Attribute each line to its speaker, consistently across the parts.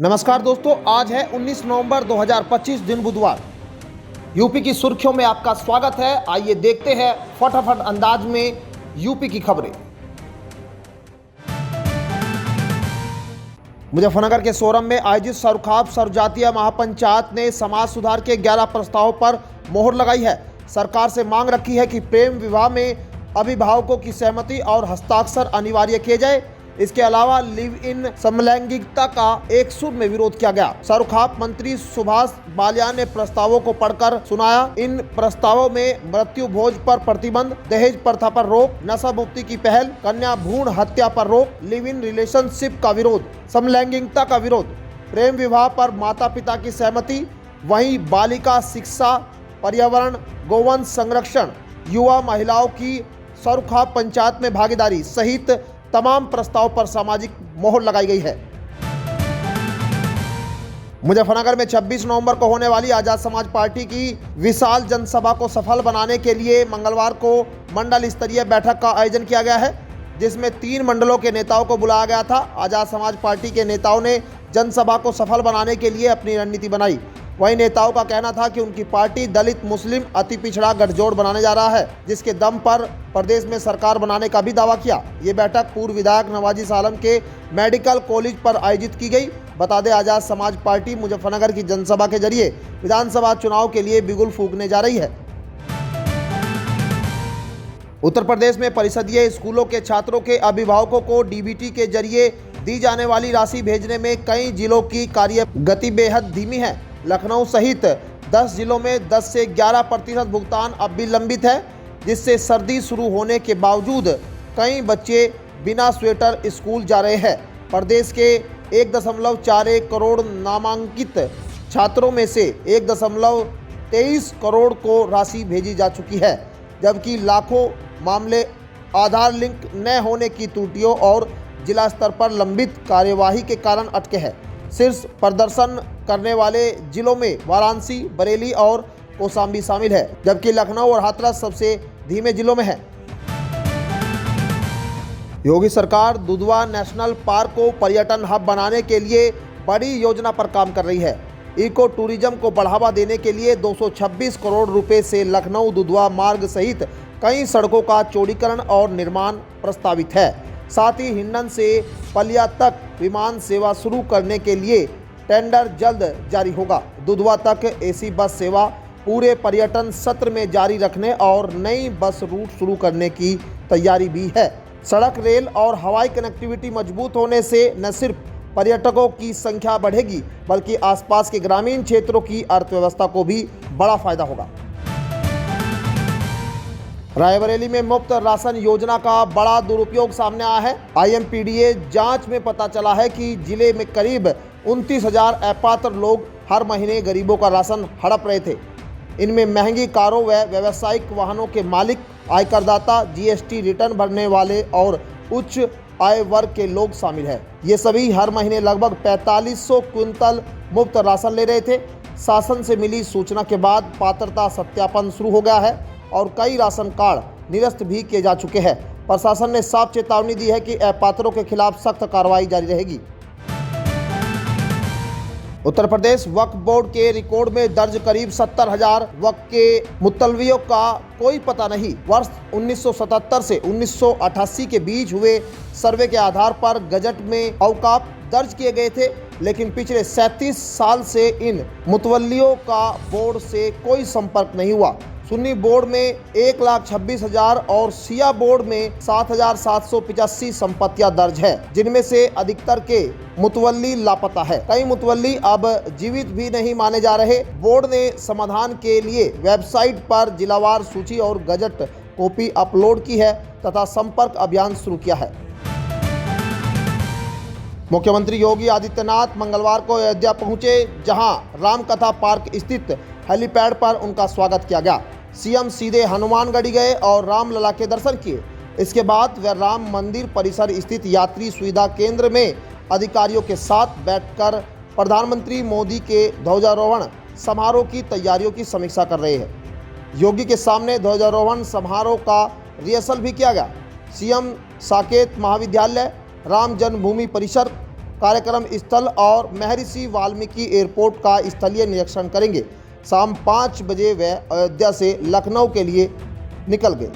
Speaker 1: नमस्कार दोस्तों, आज है 19 नवंबर 2025 दिन बुधवार। यूपी की सुर्खियों में आपका स्वागत है। आइए देखते हैं फटाफट अंदाज में यूपी की खबरें। मुजफ्फरनगर के सोरम में आयोजित सरुखाप सर्वजातीय महापंचायत ने समाज सुधार के 11 प्रस्तावों पर मोहर लगाई है। सरकार से मांग रखी है कि प्रेम विवाह में अभिभावकों की सहमति और हस्ताक्षर अनिवार्य किए जाए। इसके अलावा लिव इन समलैंगिकता का एक सुर में विरोध किया गया। सरुखाप मंत्री सुभाष बालियान ने प्रस्तावों को पढ़कर सुनाया। इन प्रस्तावों में मृत्यु भोज पर प्रतिबंध, दहेज प्रथा पर रोक, नशा मुक्ति की पहल, कन्या भ्रूण हत्या पर रोक, लिव इन रिलेशनशिप का विरोध, समलैंगिकता का विरोध, प्रेम विवाह पर माता पिता की सहमति, वहीं बालिका शिक्षा, पर्यावरण, गौवंश संरक्षण, युवा महिलाओं की सरुखाप पंचायत में भागीदारी सहित तमाम प्रस्ताव पर सामाजिक मोहर लगाई गई है। मुजफ्फरनगर में 26 नवंबर को होने वाली आजाद समाज पार्टी की विशाल जनसभा को सफल बनाने के लिए मंगलवार को मंडल स्तरीय बैठक का आयोजन किया गया है, जिसमें 3 मंडलों के नेताओं को बुलाया गया था। आजाद समाज पार्टी के नेताओं ने जनसभा को सफल बनाने के लिए अपनी रणनीति बनाई। वहीं नेताओं का कहना था कि उनकी पार्टी दलित मुस्लिम अति पिछड़ा गठजोड़ बनाने जा रहा है, जिसके दम पर प्रदेश में सरकार बनाने का भी दावा किया। ये बैठक पूर्व विधायक नवाजी सालम के मेडिकल कॉलेज पर आयोजित की गई। बता दें, आजाद समाज पार्टी मुजफ्फरनगर की जनसभा के जरिए विधानसभा चुनाव के लिए बिगुल फूंकने जा रही है। उत्तर प्रदेश में परिषदीय स्कूलों के छात्रों के अभिभावकों को डीबीटी के जरिए दी जाने वाली राशि भेजने में कई जिलों की कार्य गति बेहद धीमी है। लखनऊ सहित 10 जिलों में 10 से 11% भुगतान अब भी लंबित है, जिससे सर्दी शुरू होने के बावजूद कई बच्चे बिना स्वेटर स्कूल जा रहे हैं। प्रदेश के 1.41 करोड़ नामांकित छात्रों में से 1.23 करोड़ को राशि भेजी जा चुकी है, जबकि लाखों मामले आधार लिंक न होने की त्रुटियों और जिला स्तर पर लंबित कार्यवाही के कारण अटके हैं। शीर्ष प्रदर्शन करने वाले जिलों में वाराणसी, बरेली और कौशाम्बी शामिल है, जबकि लखनऊ और हाथरस सबसे धीमे जिलों में है। योगी सरकार दुधवा नेशनल पार्क को पर्यटन हब बनाने के लिए बड़ी योजना पर काम कर रही है। इको टूरिज्म को बढ़ावा देने के लिए 226 करोड़ रुपए से लखनऊ दुधवा मार्ग सहित कई सड़कों का चौड़ीकरण और निर्माण प्रस्तावित है। साथ ही हिंडन से पलिया तक विमान सेवा शुरू करने के लिए टेंडर जल्द जारी होगा। दुधवा तक एसी बस सेवा पूरे पर्यटन सत्र में जारी रखने और नई बस रूट शुरू करने की तैयारी भी है। सड़क, रेल और हवाई कनेक्टिविटी मजबूत होने से न सिर्फ पर्यटकों की संख्या बढ़ेगी, बल्कि आसपास के ग्रामीण क्षेत्रों की अर्थव्यवस्था को भी बड़ा फायदा होगा। रायबरेली में मुफ्त राशन योजना का बड़ा दुरुपयोग सामने आया है। IMPDA जांच में पता चला है कि जिले में करीब 29,000 अपात्र लोग हर महीने गरीबों का राशन हड़प रहे थे। इनमें महंगी कारों व व्यावसायिक वाहनों के मालिक, आयकरदाता, GST रिटर्न भरने वाले और उच्च आय वर्ग के लोग शामिल हैं। ये सभी हर महीने लगभग 4500 क्विंटल मुफ्त राशन ले रहे थे। शासन से मिली सूचना के बाद पात्रता सत्यापन शुरू हो गया है और कई राशन कार्ड निरस्त भी किए जा चुके हैं। प्रशासन ने साफ चेतावनी दी है कि अपात्रों के खिलाफ सख्त कार्रवाई जारी रहेगी। उत्तर प्रदेश वक्फ बोर्ड के रिकॉर्ड में दर्ज करीब 70,000 वक्फ के मुतलवियों का कोई पता नहीं। वर्ष 1977 से 1988 के बीच हुए सर्वे के आधार पर गजट में औकाफ दर्ज किए गए थे, लेकिन पिछले 37 साल से इन मुतवल्लियों का बोर्ड से कोई संपर्क नहीं हुआ। सुन्नी बोर्ड में 1,26,000 और शिया बोर्ड में 7,785 संपत्तियां दर्ज है, जिनमें से अधिकतर के मुतवल्ली लापता है। कई मुतवल्ली अब जीवित भी नहीं माने जा रहे। बोर्ड ने समाधान के लिए वेबसाइट पर जिलावार सूची और गजट कॉपी अपलोड की है तथा संपर्क अभियान शुरू किया है। मुख्यमंत्री योगी आदित्यनाथ मंगलवार को अयोध्या पहुंचे, जहां रामकथा पार्क स्थित हेलीपैड पर उनका स्वागत किया गया। सीएम सीधे हनुमानगढ़ी गए और रामलला के दर्शन किए। इसके बाद वे राम मंदिर परिसर स्थित यात्री सुविधा केंद्र में अधिकारियों के साथ बैठकर प्रधानमंत्री मोदी के ध्वजारोहण समारोह की तैयारियों की समीक्षा कर रहे हैं। योगी के सामने ध्वजारोहण समारोह का रिहर्सल भी किया गया। सीएम साकेत महाविद्यालय, राम जन्मभूमि परिसर, कार्यक्रम स्थल और महर्षि वाल्मीकि एयरपोर्ट का स्थलीय निरीक्षण करेंगे। शाम 5 बजे वे अयोध्या से लखनऊ के लिए निकल गए।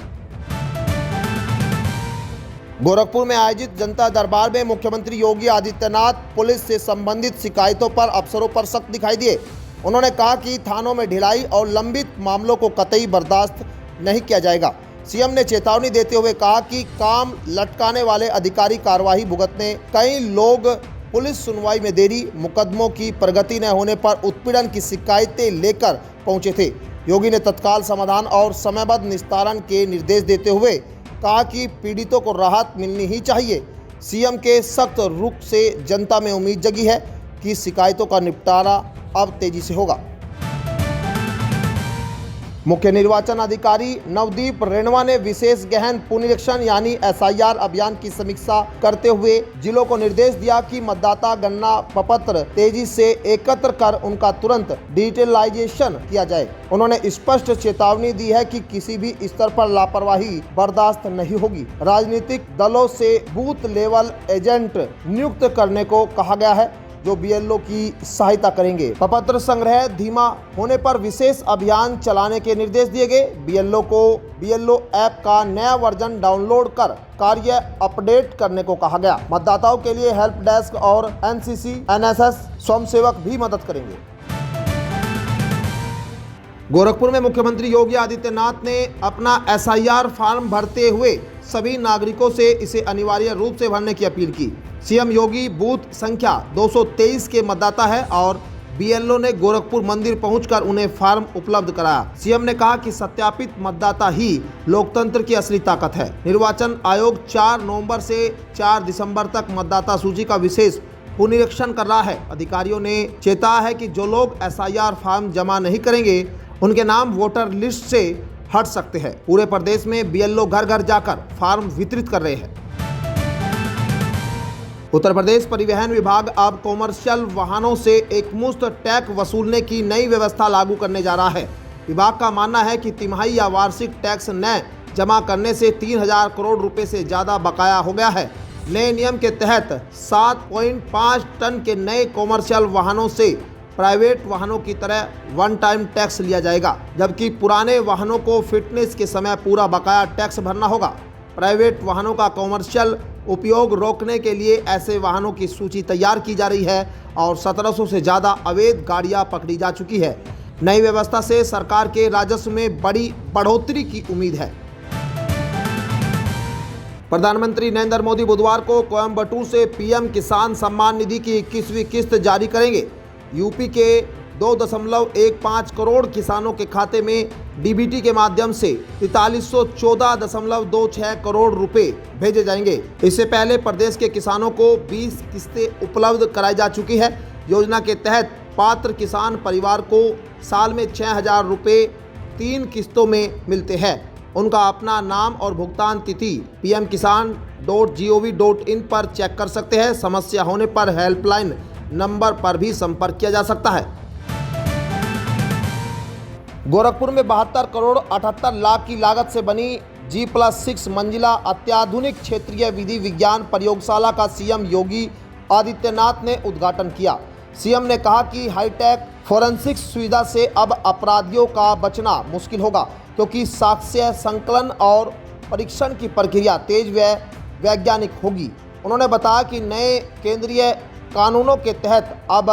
Speaker 1: गोरखपुर में आयोजित जनता दरबार में मुख्यमंत्री योगी आदित्यनाथ पुलिस से संबंधित शिकायतों पर अफसरों पर सख्त दिखाई दिए। उन्होंने कहा कि थानों में ढिलाई और लंबित मामलों को कतई बर्दाश्त नहीं किया जाएगा। सीएम ने चेतावनी देते हुए कहा कि काम लटकाने वाले अधिकारी कार्रवाई भुगतने, कई लोग पुलिस सुनवाई में देरी, मुकदमों की प्रगति न होने पर उत्पीड़न की शिकायतें लेकर पहुंचे थे। योगी ने तत्काल समाधान और समयबद्ध निस्तारण के निर्देश देते हुए कहा कि पीड़ितों को राहत मिलनी ही चाहिए। सीएम के सख्त रुख से जनता में उम्मीद जगी है कि शिकायतों का निपटारा अब तेजी से होगा। मुख्य निर्वाचन अधिकारी नवदीप रेणवा ने विशेष गहन पुनरीक्षण यानी एसआईआर अभियान की समीक्षा करते हुए जिलों को निर्देश दिया कि मतदाता गणना प्रपत्र तेजी से एकत्र कर उनका तुरंत डिजिटलाइजेशन किया जाए। उन्होंने स्पष्ट चेतावनी दी है कि किसी भी स्तर पर लापरवाही बर्दाश्त नहीं होगी। राजनीतिक दलों से बूथ लेवल एजेंट नियुक्त करने को कहा गया है जो बीएलओ की सहायता करेंगे। प्रपत्र संग्रह धीमा होने पर विशेष अभियान चलाने के निर्देश दिए गए। बीएलओ को बीएलओ ऐप का नया वर्जन डाउनलोड कर कार्य अपडेट करने को कहा गया। मतदाताओं के लिए हेल्प डेस्क और एनसीसी, एनएसएस स्वयंसेवक भी मदद करेंगे। गोरखपुर में मुख्यमंत्री योगी आदित्यनाथ ने अपना एसआईआर फॉर्म भरते हुए सभी नागरिकों से इसे अनिवार्य रूप से भरने की अपील की। सीएम योगी बूथ संख्या 223 के मतदाता है और बीएलओ ने गोरखपुर मंदिर पहुंचकर उन्हें फॉर्म उपलब्ध कराया। सीएम ने कहा कि सत्यापित मतदाता ही लोकतंत्र की असली ताकत है। निर्वाचन आयोग 4 नवंबर से 4 दिसंबर तक मतदाता सूची का विशेष पुनरीक्षण कर रहा है। अधिकारियों ने चेताया है कि जो लोग एसआईआर फॉर्म जमा नहीं करेंगे उनके नाम वोटर लिस्ट से हट सकते हैं। पूरे प्रदेश में बीएलओ घर घर जाकर फॉर्म वितरित कर रहे हैं। उत्तर प्रदेश परिवहन विभाग अब कॉमर्शियल वाहनों से एकमुश्त टैक्स वसूलने की नई व्यवस्था लागू करने जा रहा है। विभाग का मानना है कि तिमाही या वार्षिक टैक्स न जमा करने से 3000 करोड़ रुपए से ज़्यादा बकाया हो गया है। नए नियम के तहत 7.5 टन के नए कॉमर्शियल वाहनों से प्राइवेट वाहनों की तरह वन टाइम टैक्स लिया जाएगा, जबकि पुराने वाहनों को फिटनेस के समय पूरा बकाया टैक्स भरना होगा। प्राइवेट वाहनों का कॉमर्शियल उपयोग रोकने के लिए ऐसे वाहनों की सूची तैयार की जा रही है और 1700 से ज़्यादा अवैध गाड़ियां पकड़ी जा चुकी है। नई व्यवस्था से सरकार के राजस्व में बड़ी बढ़ोतरी की उम्मीद है। प्रधानमंत्री नरेंद्र मोदी बुधवार को कोयम्बटूर से पीएम किसान सम्मान निधि की 21वीं किस्त जारी करेंगे। यूपी के 2.15 करोड़ किसानों के खाते में डीबीटी के माध्यम से 4314.26 करोड़ रुपए भेजे जाएंगे। इससे पहले प्रदेश के किसानों को 20 किस्तें उपलब्ध कराई जा चुकी है। योजना के तहत पात्र किसान परिवार को साल में 6000 रुपये 3 किस्तों में मिलते हैं। उनका अपना नाम और भुगतान तिथि pmkisan.gov.in पर चेक कर सकते हैं। समस्या होने पर हेल्पलाइन नंबर पर भी संपर्क किया जा सकता है। गोरखपुर में 72 करोड़ 78 लाख की लागत से बनी G+6 मंजिला अत्याधुनिक क्षेत्रीय विधि विज्ञान प्रयोगशाला का सीएम योगी आदित्यनाथ ने उद्घाटन किया। सीएम ने कहा कि हाईटेक फोरेंसिक सुविधा से अब अपराधियों का बचना मुश्किल होगा, क्योंकि साक्ष्य संकलन और परीक्षण की प्रक्रिया तेज व वैज्ञानिक होगी। उन्होंने बताया कि नए केंद्रीय कानूनों के तहत अब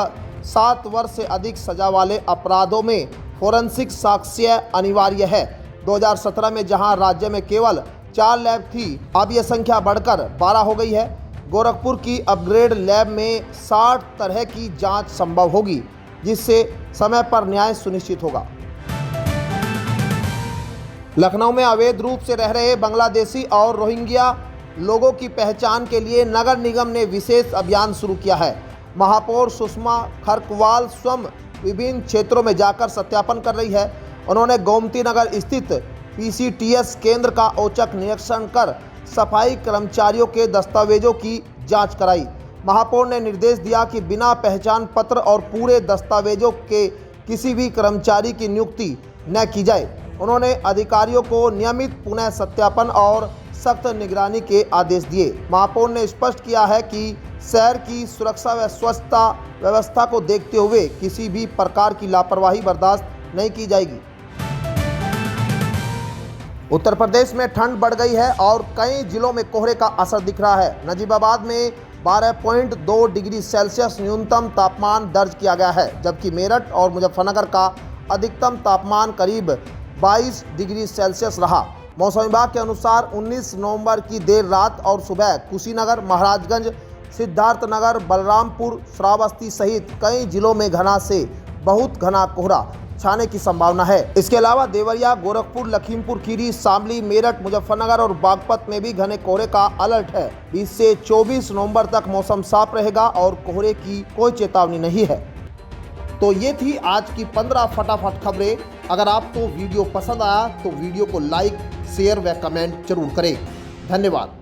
Speaker 1: 7 वर्ष से अधिक सजा वाले अपराधों में फोरेंसिक साक्ष्य अनिवार्य है। 2017 में जहां राज्य में केवल 4 लैब थी, अब यह संख्या बढ़कर 12 हो गई है। गोरखपुर की अपग्रेड लैब में 60 तरह की जांच संभव होगी, जिससे समय पर न्याय सुनिश्चित होगा। लखनऊ में अवैध रूप से रह रहे बांग्लादेशी और रोहिंग्या लोगों की पहचान के लिए नगर निगम ने विशेष अभियान शुरू किया है। महापौर सुषमा खरकवाल स्वयं विभिन्न क्षेत्रों में जाकर सत्यापन कर रही है। उन्होंने गोमती नगर स्थित पीसीटीएस केंद्र का औचक निरीक्षण कर सफाई कर्मचारियों के दस्तावेजों की जांच कराई। महापौर ने निर्देश दिया कि बिना पहचान पत्र और पूरे दस्तावेजों के किसी भी कर्मचारी की नियुक्ति न की जाए। उन्होंने अधिकारियों को नियमित पुनः सत्यापन और सख्त निगरानी के आदेश दिए। महापौर ने स्पष्ट किया है कि शहर की सुरक्षा व स्वच्छता व्यवस्था को देखते हुए किसी भी प्रकार की लापरवाही बर्दाश्त नहीं की जाएगी। उत्तर प्रदेश में ठंड बढ़ गई है और कई जिलों में कोहरे का असर दिख रहा है। नजीबाबाद में 12.2 डिग्री सेल्सियस न्यूनतम तापमान दर्ज किया गया है, जबकि मेरठ और मुजफ्फरनगर का अधिकतम तापमान करीब 22 डिग्री सेल्सियस रहा। मौसम विभाग के अनुसार 19 नवंबर की देर रात और सुबह कुशीनगर, महाराजगंज, सिद्धार्थनगर, बलरामपुर, श्रावस्ती सहित कई जिलों में घना से बहुत घना कोहरा छाने की संभावना है। इसके अलावा देवरिया, गोरखपुर, लखीमपुर खीरी, शामली, मेरठ, मुजफ्फरनगर और बागपत में भी घने कोहरे का अलर्ट है। 20 से 24 नवंबर तक मौसम साफ रहेगा और कोहरे की कोई चेतावनी नहीं है। तो ये थी आज की 15 फटाफट खबरें। अगर आपको वीडियो पसंद आया तो वीडियो को लाइक, शेयर व कमेंट जरूर करें। धन्यवाद।